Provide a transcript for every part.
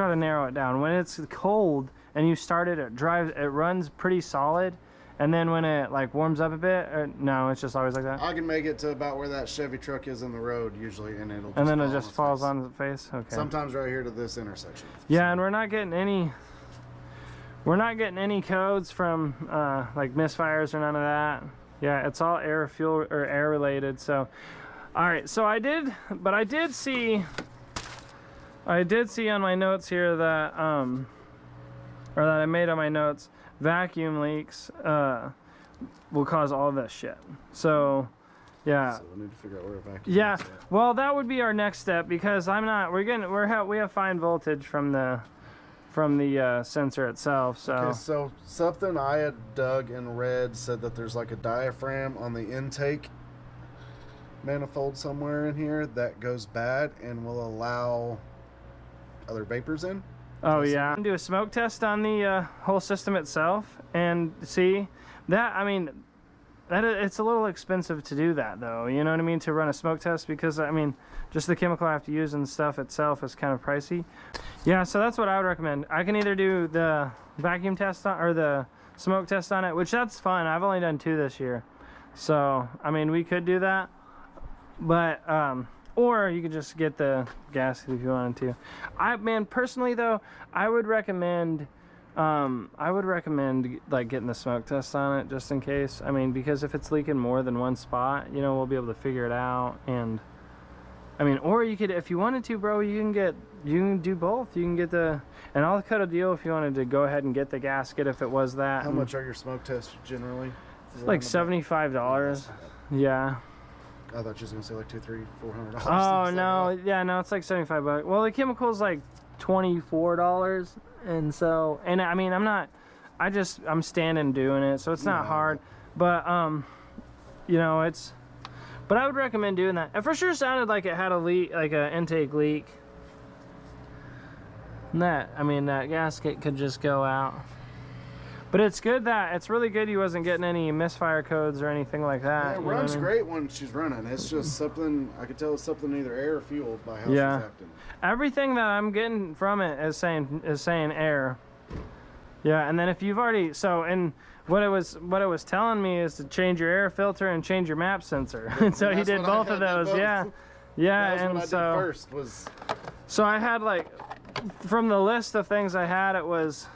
try to narrow it down. When it's cold and you start it, it runs pretty solid. And then when it like warms up a bit, no, it's just always like that. I can make it to about where that Chevy truck is in the road usually, and it'll. And then it just falls on the face. Okay. Sometimes right here to this intersection. Yeah, and we're not getting any codes from like misfires or none of that. Yeah, it's all air, fuel, or air related. So, all right. So I did see on my notes here that or that I made on my notes. Vacuum leaks will cause all this shit. So, yeah. So we need to figure out where a vacuum. Yeah. Well, that would be our next step because we have fine voltage from the sensor itself. So. Okay, so something I had dug and read said that there's like a diaphragm on the intake manifold somewhere in here that goes bad and will allow other vapors in. Oh yeah, do a smoke test on the whole system itself and see that. I mean, it's a little expensive to do that though. You know what I mean? To run a smoke test because I mean, just the chemical I have to use and stuff itself is kind of pricey. Yeah, so that's what I would recommend. I can either do the vacuum test or the smoke test on it, which that's fun. I've only done 2 this year, so I mean we could do that, but or you could just get the gasket if you wanted to. Man, personally though, I would recommend like getting the smoke test on it just in case. I mean, because if it's leaking more than one spot, you know, we'll be able to figure it out. And I mean, or you could, if you wanted to, bro, you can do both. You can get and I'll cut a deal if you wanted to go ahead and get the gasket if it was that. How much are your smoke tests generally? It's like $75. Yeah. I thought you was gonna say like $200, $300, $400. Oh no, yeah, no, it's like $75. Well, the chemical's like $24, and so, and I mean, I'm standing doing it, so it's not hard. But you know, but I would recommend doing that. It for sure sounded like it had a leak, like an intake leak. And that gasket could just go out. But it's really good he wasn't getting any misfire codes or anything like that. Yeah, it runs great when she's running. It's just something, I could tell it's something either air or fuel by how she's acting. Everything that I'm getting from it is saying air. Yeah, and then if you've already, and what it was telling me is to change your air filter and change your map sensor. And so he did both of those, yeah. Yeah, that was and what I so did first was. So I had like, from the list of things I had, it was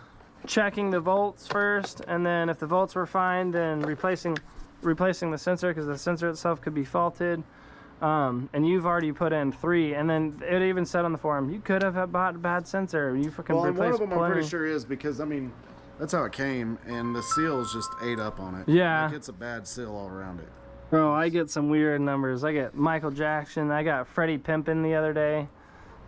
checking the volts first, and then if the volts were fine, then replacing the sensor because the sensor itself could be faulted. And you've already put in 3, and then it even said on the forum you could have bought a bad sensor. You freaking replaced one of them plenty. I'm pretty sure is because I mean that's how it came, and the seal's just ate up on it. Yeah, like it's a bad seal all around it. Bro, I get some weird numbers. I get Michael Jackson. I got Freddie Pimpin the other day.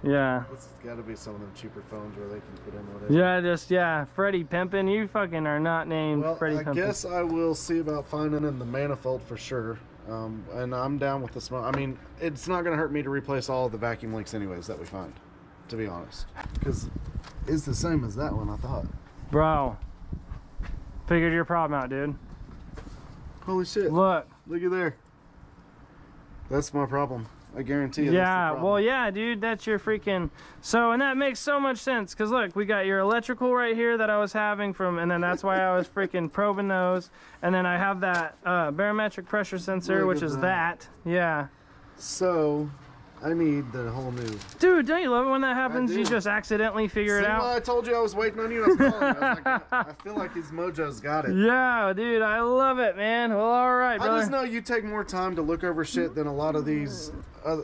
Yeah. It's got to be some of them cheaper phones where they can put in whatever. Yeah, Freddie Pimpin. You fucking are not named Freddie Pimpin. I guess I will see about finding in the manifold for sure. And I'm down with the smoke. I mean, it's not going to hurt me to replace all of the vacuum leaks anyways that we find, to be honest. Because it's the same as that one, I thought. Bro. Figured your problem out, dude. Holy shit. Look at there. That's my problem. I guarantee you. Yeah, well, yeah, dude, that's your freaking. So, and that makes so much sense because look, we got your electrical right here that I was having from, and then that's why I was freaking probing those, and then I have that barometric pressure sensor, which is that. Yeah. So, I need the whole new. Dude, don't you love it when that happens? You just accidentally figure it out. Well, I told you I was waiting on you. I was calling. I was like, I feel like his mojo's got it. Yeah, dude, I love it, man. Well, all right, brother. I just know you take more time to look over shit than a lot of these.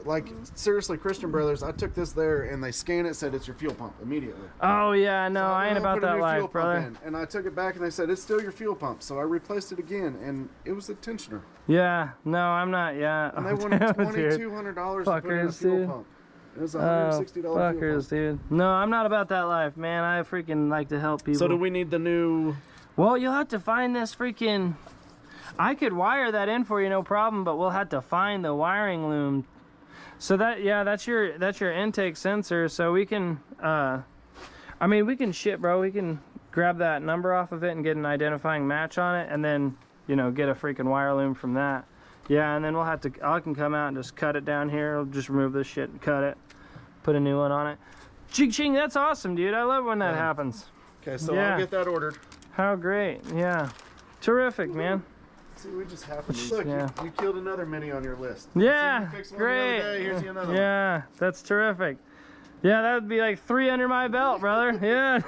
Like, seriously, Christian Brothers, I took this there and they scanned it, said it's your fuel pump immediately. Oh, yeah, no, so I ain't about that life, brother. And I took it back and they said, it's still your fuel pump. So I replaced it again and it was a tensioner. Yeah, no, I'm not, yeah. And they wanted $2,200 to put in a fuel pump. It was $160 fuel pump. Dude. No, I'm not about that life, man. I freaking like to help people. So do we need the new... Well, you'll have to find this freaking... I could wire that in for you, no problem, but we'll have to find the wiring loom. So that, yeah, that's your intake sensor. So we can, I mean, we can ship, bro. We can grab that number off of it and get an identifying match on it, and then, you know, get a freaking wire loom from that. Yeah, and then we'll have to, I can come out and just cut it down here. I'll just remove this shit and cut it, put a new one on it. Ching, that's awesome, dude. I love when that happens. Okay, so Yeah. I'll get that ordered. How great. Yeah. Terrific, man. See, we just happened to. Which- Look, yeah. you killed another mini on your list. Yeah, See, you fixed one the great. other day, here's you another one. Yeah, that's terrific. Yeah, that would be like 3 under my belt, brother. Yeah.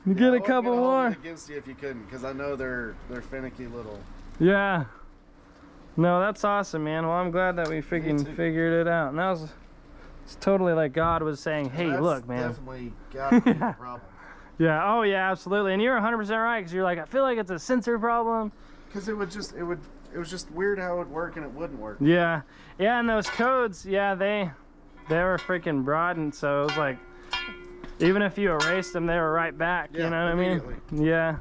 You get a couple I won't more. hold it against you if you couldn't, because I know they're finicky little. Yeah. No, that's awesome, man. Well, I'm glad that we freaking too. figured it out. And that was, it's totally like God was saying, hey, That's look, man. definitely gotta be a problem. Yeah, oh yeah, absolutely. And you're 100% right, because you're like, I feel like it's a sensor problem. Because it was just weird how it would work and it wouldn't work. Yeah. Yeah, and those codes, yeah, they were freaking broadened, so it was like, even if you erased them, they were right back, Yeah, you know what I mean? immediately. Yeah.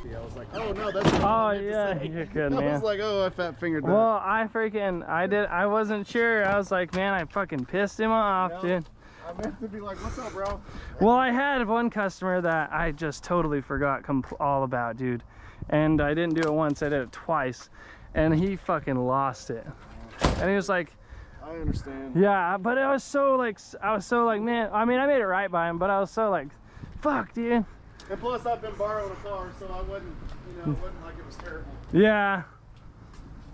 Yeah, I was like, oh no, that's not what Oh I meant to yeah, say. you're good, I man. was like, oh, I fat fingered that. Well, I wasn't sure. I was like, man, I fucking pissed him off, No. dude. I meant to be like, what's up, bro? Well, I had one customer that I just totally forgot all about, dude. And I didn't do it once, I did it twice. And he fucking lost it. And he was like, I understand. yeah, but I was so like, man, I mean, I made it right by him, but I was so like, fuck, dude. And plus, I've been borrowing a car, so I wasn't, it wasn't like it was terrible. Yeah.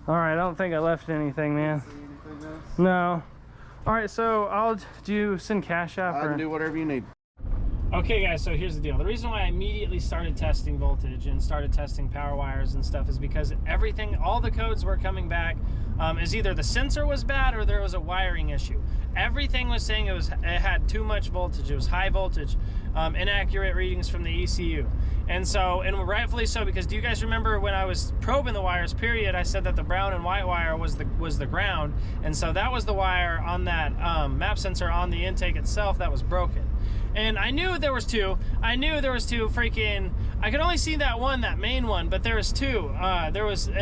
All right, I don't think I left anything, man. See anything else? No. All right, so do you send cash out? I can do whatever you need. Okay guys, so here's the deal. The reason why I immediately started testing voltage and started testing power wires and stuff is because all the codes were coming back is either the sensor was bad or there was a wiring issue. Everything was saying it had too much voltage, it was high voltage, inaccurate readings from the ECU. And rightfully so, because do you guys remember when I was probing the wires, period, I said that the brown and white wire was the ground, and so that was the wire on that map sensor on the intake itself that was broken. And I knew there was two. I knew there was two freaking, I could only see that main one, but there was two. And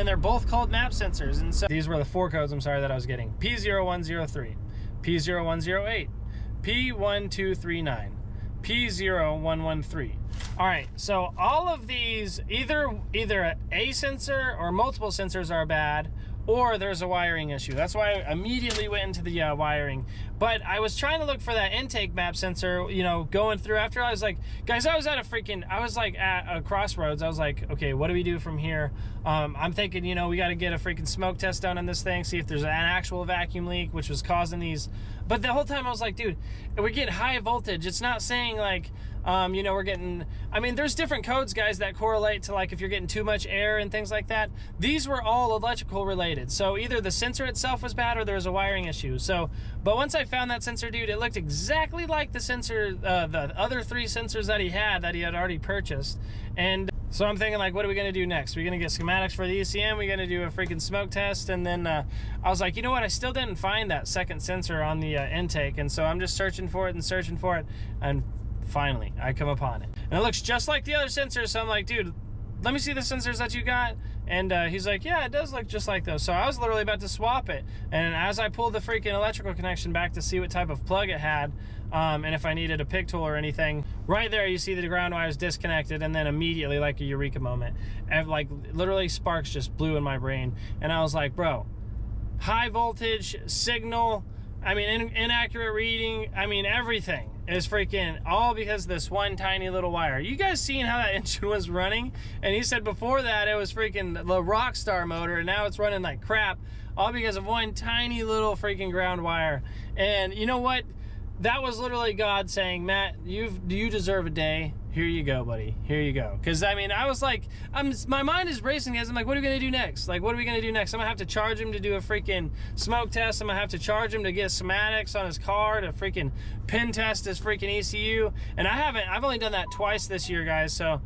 they're both called map sensors. And so these were the 4 codes, I'm sorry, that I was getting. P0103, P0108, P1239, P0113. All right, so all of these, either a sensor or multiple sensors are bad, or there's a wiring issue. That's why I immediately went into the wiring. But I was trying to look for that intake map sensor, going through after I was like, guys, I was at a crossroads. I was like, okay, what do we do from here? I'm thinking, we got to get a freaking smoke test done on this thing, see if there's an actual vacuum leak, which was causing these. But the whole time I was like, dude, we're getting high voltage. It's not saying like, we're getting, there's different codes, guys, that correlate to like if you're getting too much air and things like that. These were all electrical related. So either the sensor itself was bad or there was a wiring issue. But once I found that sensor, dude, it looked exactly like the sensor, the other 3 sensors that he had already purchased. And so I'm thinking, like, what are we going to do next? We're going to get schematics for the ECM. We're going to do a freaking smoke test. And then I was like, you know what? I still didn't find that second sensor on the intake. And so I'm just searching for it. And finally, I come upon it. And it looks just like the other sensors. So I'm like, dude, let me see the sensors that you got. And he's like, yeah, it does look just like those. So I was literally about to swap it. And as I pulled the freaking electrical connection back to see what type of plug it had, and if I needed a pick tool or anything, right there you see the ground wires disconnected, and then immediately, like a eureka moment, and like literally sparks just blew in my brain. And I was like, bro, high voltage signal, inaccurate reading, everything is freaking all because of this one tiny little wire. You guys seen how that engine was running? And he said before that it was freaking the Rockstar motor, and now it's running like crap, all because of one tiny little freaking ground wire. And you know what? That was literally God saying, Matt, you deserve a day. Here you go, buddy. Here you go. Because, I was like, my mind is racing as I'm like, what are we going to do next? Like, what are we going to do next? I'm going to have to charge him to do a freaking smoke test. I'm going to have to charge him to get schematics on his car to freaking pin test his freaking ECU. And I've only done that twice this year, guys. So